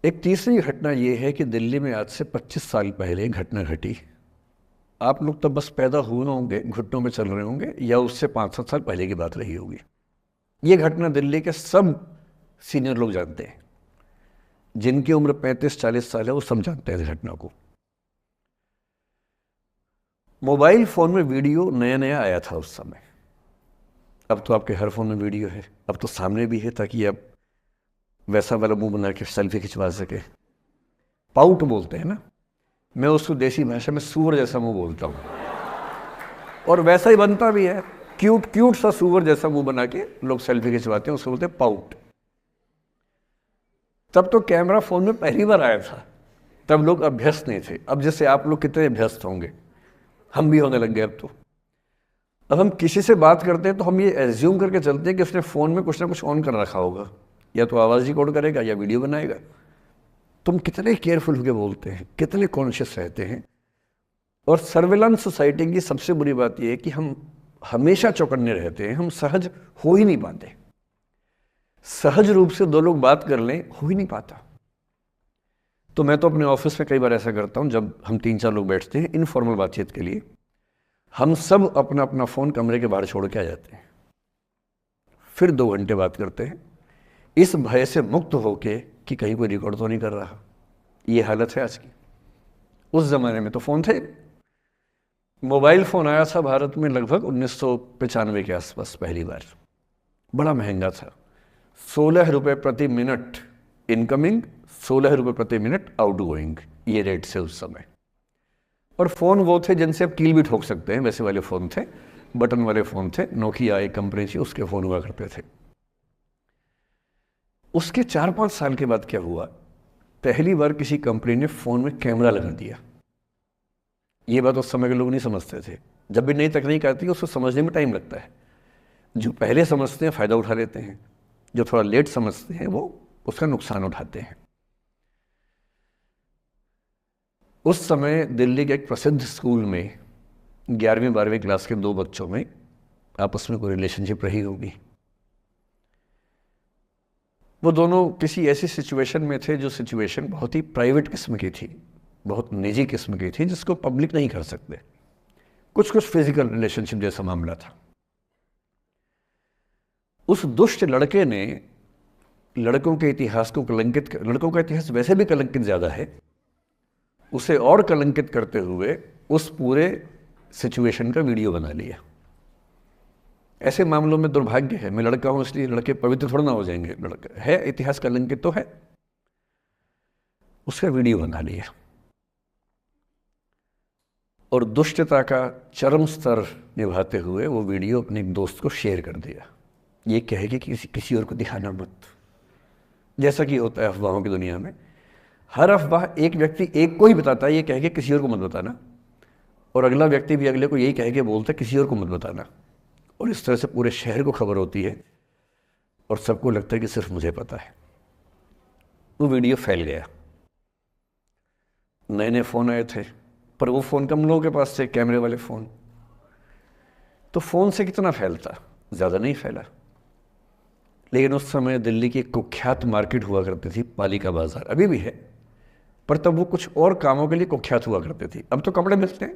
एक तीसरी घटना ये है कि दिल्ली में आज से 25 साल पहले घटना घटी। आप लोग तब बस पैदा हुए होंगे, घुटनों में चल रहे होंगे, या उससे 5-7 साल पहले की बात रही होगी। ये घटना दिल्ली के सब सीनियर लोग जानते हैं, जिनकी उम्र 35-40 साल है वो सब जानते हैं इस घटना को। मोबाइल फ़ोन में वीडियो नया नया आया था उस समय। अब तो आपके हर फ़ोन में वीडियो है, अब तो सामने भी है, ताकि आप वैसा वाला मुंह बना के सेल्फी खिंचवा सके। पाउट बोलते हैं ना, मैं उसको देसी भाषा में सूअर जैसा मुंह बोलता हूँ, और वैसा ही बनता भी है। क्यूट क्यूट सा सूअर जैसा मुंह बना के लोग सेल्फी खिंचवाते हैं, उसको बोलते हैं पाउट। तब तो कैमरा फ़ोन में पहली बार आया था, तब लोग अभ्यस्त नहीं थे। अब जैसे आप लोग कितने अभ्यस्त होंगे, हम भी होने लग गए अब हम किसी से बात करते हैं तो हम ये एज्यूम करके चलते हैं कि उसने फ़ोन में कुछ ना कुछ ऑन कर रखा होगा, या तो आवाज़ रिकॉर्ड करेगा या वीडियो बनाएगा। तुम कितने केयरफुल होकर बोलते हैं, कितने कॉन्शियस रहते हैं। और सर्विलांस सोसाइटी की सबसे बुरी बात यह है कि हम हमेशा चौकन्ने रहते हैं, हम सहज हो ही नहीं पाते। सहज रूप से दो लोग बात कर लें, हो ही नहीं पाता। तो मैं तो अपने ऑफिस में कई बार ऐसा करता हूं, जब हम 3-4 लोग बैठते हैं इनफॉर्मल बातचीत के लिए, हम सब अपना अपना फ़ोन कमरे के बाहर छोड़ के आ जाते हैं, फिर 2 घंटे बात करते हैं, इस भय से मुक्त होके कि कहीं कोई रिकॉर्ड तो नहीं कर रहा। ये हालत है आज की। उस ज़माने में तो फ़ोन थे। मोबाइल फ़ोन आया था भारत में लगभग 1995 के आसपास पहली बार। बड़ा महंगा था, 16 रुपये प्रति मिनट इनकमिंग, 16 रुपये प्रति मिनट आउटगोइंग, ये रेट से उस समय। और फ़ोन वो थे जिनसे आप कील भी ठोक सकते हैं, वैसे वाले फ़ोन थे, बटन वाले फ़ोन थे। नोकिया एक कंपनी थी, उसके फ़ोन हुआ करते थे। उसके 4-5 साल के बाद क्या हुआ, पहली बार किसी कंपनी ने फ़ोन में कैमरा लगा दिया। ये बात उस समय के लोग नहीं समझते थे। जब भी नई तकनीक आती है उसको समझने में टाइम लगता है। जो पहले समझते हैं फ़ायदा उठा लेते हैं, जो थोड़ा लेट समझते हैं वो उसका नुकसान उठाते हैं। उस समय दिल्ली के एक प्रसिद्ध स्कूल में 11वीं-12वीं क्लास के 2 बच्चों में आपस में कोई रिलेशनशिप रही होगी। वो दोनों किसी ऐसी सिचुएशन में थे जो सिचुएशन बहुत ही प्राइवेट किस्म की थी, बहुत निजी किस्म की थी, जिसको पब्लिक नहीं कर सकते। कुछ फिजिकल रिलेशनशिप जैसा मामला था। उस दुष्ट लड़के ने लड़कों के इतिहास को कलंकित, लड़कों का इतिहास वैसे भी कलंकित ज़्यादा है, उसे और कलंकित करते हुए उस पूरे सिचुएशन का वीडियो बना लिया। ऐसे मामलों में दुर्भाग्य है, मैं लड़का हूं इसलिए लड़के पवित्र थोड़ा ना हो जाएंगे। लड़का है, इतिहास कलंकित तो है, उसका वीडियो बना लिया और दुष्टता का चरम स्तर निभाते हुए वो वीडियो अपने एक दोस्त को शेयर कर दिया। ये कहे कि किसी और को दिखाना मत, जैसा कि होता है अफवाहों की दुनिया में। हर अफवाह एक व्यक्ति एक को ही बताता है, ये कह के किसी और को मत बताना, और अगला व्यक्ति भी अगले को यही कह के बोलता है किसी और को मत बताना। और इस तरह से पूरे शहर को खबर होती है और सबको लगता है कि सिर्फ मुझे पता है। वो वीडियो फैल गया। नए नए फ़ोन आए थे, पर वो फ़ोन कम लोगों के पास थे, कैमरे वाले फ़ोन। तो फ़ोन से कितना फैलता, ज़्यादा नहीं फैला। लेकिन उस समय दिल्ली की एक कुख्यात मार्केट हुआ करती थी, पालिका बाज़ार, अभी भी है, पर तब वो कुछ और कामों के लिए कुख्यात हुआ करती थी। अब तो कपड़े मिलते हैं,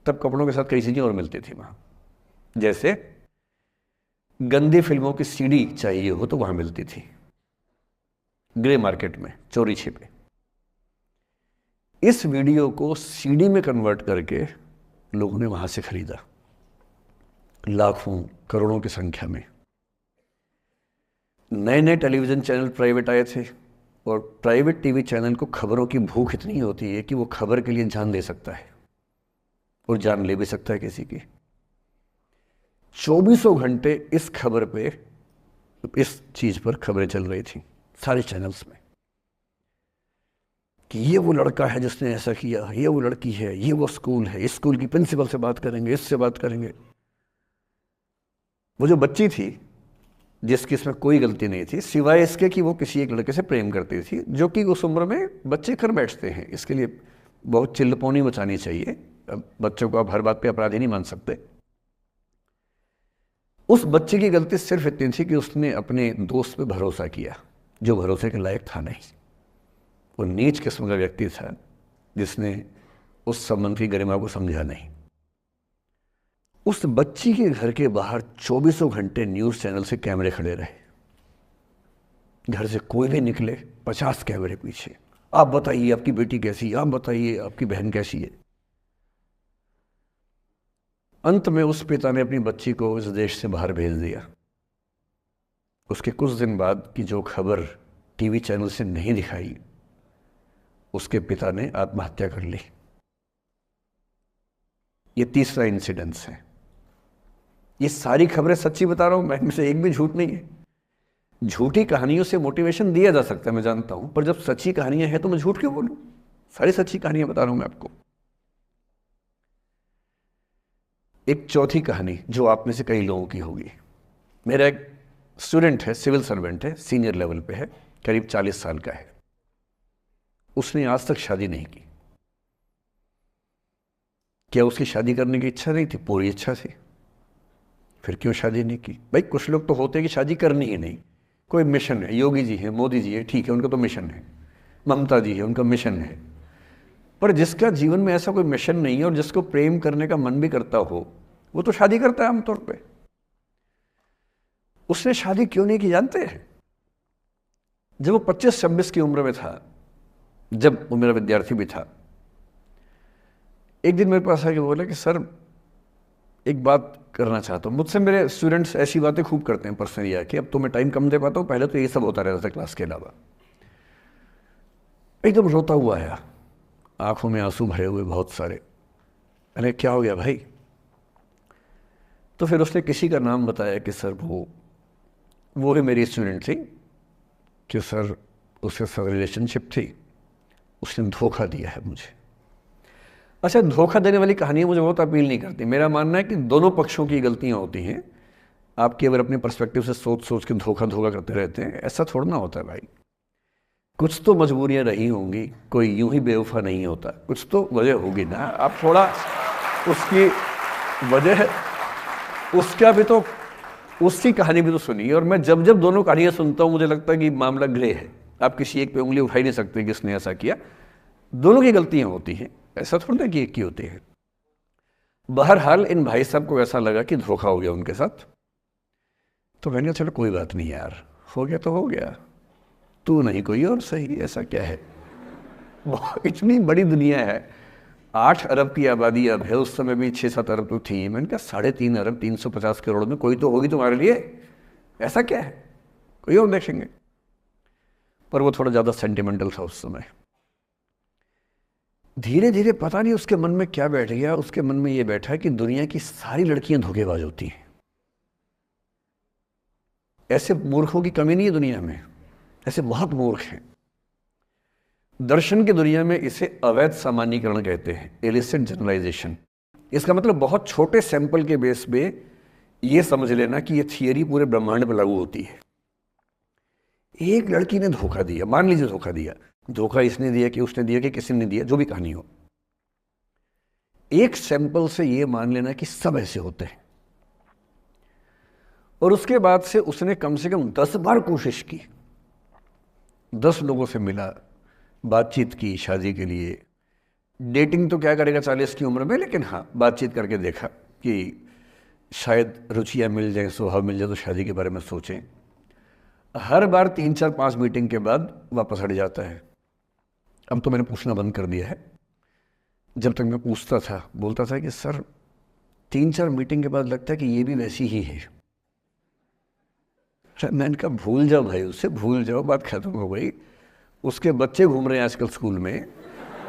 तब कपड़ों के साथ कई चीज़ें और मिलती थी वहाँ। जैसे गंदी फिल्मों की सीडी चाहिए हो तो वहाँ मिलती थी, ग्रे मार्केट में चोरी छिपे। इस वीडियो को सीडी में कन्वर्ट करके लोगों ने वहाँ से खरीदा, लाखों करोड़ों की संख्या में। नए नए टेलीविज़न चैनल प्राइवेट आए थे, और प्राइवेट टीवी चैनल को खबरों की भूख इतनी होती है कि वो खबर के लिए जान दे सकता है और जान ले भी सकता है किसी की। 24 घंटे इस खबर पे, इस चीज़ पर खबरें चल रही थी सारे चैनल्स में, कि ये वो लड़का है जिसने ऐसा किया, ये वो लड़की है, ये वो स्कूल है, इस स्कूल की प्रिंसिपल से बात करेंगे, इससे बात करेंगे। वो जो बच्ची थी जिसकी इसमें कोई गलती नहीं थी, सिवाय इसके कि वो किसी एक लड़के से प्रेम करती थी, जो कि उस उम्र में बच्चे कर बैठते हैं। इसके लिए बहुत चिल्लपौनी मचानी चाहिए। बच्चों को आप हर बात पे अपराधी नहीं मान सकते। उस बच्चे की गलती सिर्फ इतनी थी कि उसने अपने दोस्त पे भरोसा किया, जो भरोसे के लायक था नहीं। वो नीच किस्म का व्यक्ति था जिसने उस संबंध की गरिमा को समझा नहीं। उस बच्ची के घर के बाहर 24 घंटे न्यूज़ चैनल से कैमरे खड़े रहे। घर से कोई भी निकले 50 कैमरे पीछे, आप बताइए आपकी बेटी कैसी है, आप बताइए आपकी बहन कैसी है। अंत में उस पिता ने अपनी बच्ची को इस देश से बाहर भेज दिया। उसके कुछ दिन बाद की जो खबर टीवी चैनल से नहीं दिखाई, उसके पिता ने आत्महत्या कर ली। ये तीसरा इंसिडेंस है। ये सारी खबरें सच्ची बता रहा हूं मैं, इनमें से एक भी झूठ नहीं है। झूठी कहानियों से मोटिवेशन दिया जा सकता है, मैं जानता हूं, पर जब सच्ची कहानियां हैं तो मैं झूठ क्यों बोलूं? सारी सच्ची कहानियां बता रहा हूं मैं आपको। एक चौथी कहानी जो आप में से कई लोगों की होगी। मेरा एक स्टूडेंट है, सिविल सर्वेंट है, सीनियर लेवल पे है, करीब 40 साल का है। उसने आज तक शादी नहीं की। क्या उसकी शादी करने की इच्छा नहीं थी? पूरी इच्छा थी। फिर क्यों शादी नहीं की? भाई कुछ लोग तो होते हैं कि शादी करनी ही नहीं, कोई मिशन है, योगी जी है, मोदी जी है, ठीक है, उनका तो मिशन है, ममता जी है, उनका मिशन है। पर जिसका जीवन में ऐसा कोई मिशन नहीं है और जिसको प्रेम करने का मन भी करता हो, वो तो शादी करता है आमतौर पे। उसने शादी क्यों नहीं की जानते हैं? जब वो 25-26 की उम्र में था, जब वो मेरा विद्यार्थी भी था, एक दिन मेरे पास आके बोला कि सर एक बात करना चाहता हूँ। मुझसे मेरे स्टूडेंट्स ऐसी बातें खूब करते हैं पर्सनली आके, अब तो मैं टाइम कम दे पाता हूँ, पहले तो ये सब होता रहता था क्लास के अलावा। एकदम रोता हुआ आया, आंखों में आंसू भरे हुए बहुत सारे। मैंने क्या हो गया भाई? तो फिर उसने किसी का नाम बताया कि सर वो ही मेरी स्टूडेंट थी, कि सर उसके साथ रिलेशनशिप थी, उसने धोखा दिया है मुझे। अच्छा, धोखा देने वाली कहानियाँ मुझे बहुत अपील नहीं करती। मेरा मानना है कि दोनों पक्षों की गलतियाँ होती हैं। आप केवल अपने पर्सपेक्टिव से सोच सोच के धोखा करते रहते हैं, ऐसा थोड़ा ना होता है भाई। कुछ तो मजबूरियाँ रही होंगी, कोई यूं ही बेवफा नहीं होता, कुछ तो वजह होगी ना। आप थोड़ा उसकी वजह, उसका भी तो, उसकी कहानी भी तो सुनिए। और मैं जब जब दोनों कहानियाँ सुनता हूँ मुझे लगता है कि मामला ग्रे है। आप किसी एक पे उंगली उठा ही नहीं सकते कि इसने ऐसा किया। दोनों की गलतियाँ होती हैं, ऐसा थोड़ा कि एक की होती है। बहरहाल इन भाई साहब को ऐसा लगा कि धोखा हो गया उनके साथ। तो मैंने कहा चलो कोई बात नहीं यार, हो गया तो हो गया, तू नहीं कोई और सही, ऐसा क्या है। इतनी बड़ी दुनिया है, 8 अरब की आबादी अब है, उस समय भी 6-7 अरब तो थी। मैंने कहा 3.5 अरब 350 करोड़ में कोई तो होगी तुम्हारे लिए, ऐसा क्या है, कोई और देखेंगे। पर वो थोड़ा ज़्यादा सेंटिमेंटल था उस समय। धीरे धीरे पता नहीं उसके मन में क्या बैठ गया, उसके मन में ये बैठा कि दुनिया की सारी लड़कियां धोखेबाज होती हैं। ऐसे मूर्खों की कमी नहीं है दुनिया में, ऐसे बहुत मूर्ख हैं। दर्शन की दुनिया में इसे अवैध सामान्यीकरण कहते हैं, इलिसिट जनरलाइजेशन। इसका मतलब बहुत छोटे सैंपल के बेस पे ये समझ लेना कि ये थियरी पूरे ब्रह्मांड पर लागू होती है। एक लड़की ने धोखा दिया, मान लीजिए धोखा दिया, धोखा इसने दिया कि उसने दिया कि किसी ने दिया, जो भी कहानी हो, एक सैंपल से ये मान लेना कि सब ऐसे होते हैं। और उसके बाद से उसने कम से कम 10 बार कोशिश की, 10 लोगों से मिला, बातचीत की शादी के लिए। डेटिंग तो क्या करेगा 40 की उम्र में, लेकिन हाँ बातचीत करके देखा कि शायद रुचियाँ मिल जाएं, स्वभाव मिल जाए तो शादी के बारे में सोचें। हर बार 3-4-5 मीटिंग के बाद वापस हट जाता है। अब तो मैंने पूछना बंद कर दिया है। जब तक मैं पूछता था, बोलता था कि सर 3-4 मीटिंग के बाद लगता है कि ये भी वैसी ही है। मैंने कहा भूल जाओ भाई, उससे भूल जाओ, बात खत्म हो गई। उसके बच्चे घूम रहे हैं आजकल स्कूल में,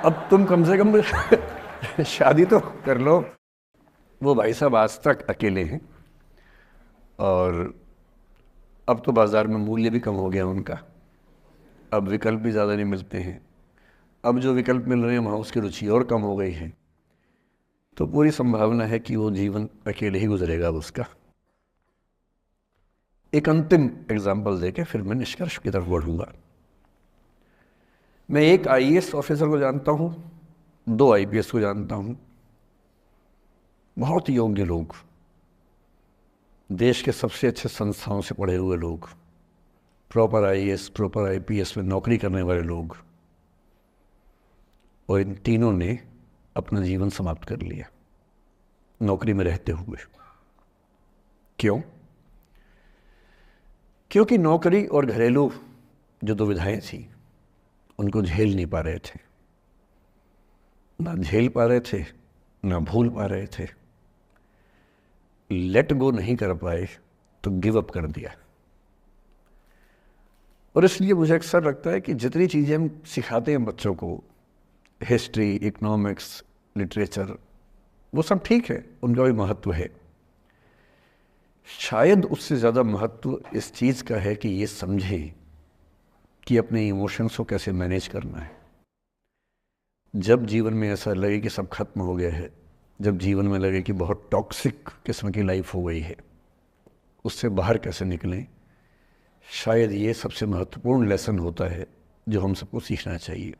अब तुम कम से कम शादी तो कर लो। वो भाई साहब आज तक अकेले हैं और अब तो बाज़ार में मूल्य भी कम हो गया उनका, अब विकल्प भी ज़्यादा नहीं मिलते हैं। अब जो विकल्प मिल रहे हैं वहाँ उसकी रुचि और कम हो गई है। तो पूरी संभावना है कि वो जीवन अकेले ही गुजरेगा उसका। एक अंतिम एग्जाम्पल देके फिर मैं निष्कर्ष की तरफ बढ़ूंगा। मैं एक आईएएस ऑफिसर को जानता हूँ, 2 आईपीएस को जानता हूँ, बहुत योग्य लोग, देश के सबसे अच्छे संस्थाओं से पढ़े हुए लोग, प्रॉपर आईएएस प्रॉपर आईपीएस में नौकरी करने वाले लोग, और इन तीनों ने अपना जीवन समाप्त कर लिया नौकरी में रहते हुए। क्यों? क्योंकि नौकरी और घरेलू जो दुविधाएं थी उनको झेल नहीं पा रहे थे, ना झेल पा रहे थे ना भूल पा रहे थे, लेट गो नहीं कर पाए तो गिव अप कर दिया। और इसलिए मुझे अक्सर लगता है कि जितनी चीज़ें हम सिखाते हैं बच्चों को, हिस्ट्री, इकोनॉमिक्स, लिटरेचर, वो सब ठीक है, उनका भी महत्व है। शायद उससे ज़्यादा महत्व इस चीज़ का है कि ये समझें कि अपने इमोशंस को कैसे मैनेज करना है। जब जीवन में ऐसा लगे कि सब खत्म हो गया है, जब जीवन में लगे कि बहुत टॉक्सिक किस्म की लाइफ हो गई है, उससे बाहर कैसे निकलें, शायद ये सबसे महत्वपूर्ण लेसन होता है जो हम सबको सीखना चाहिए।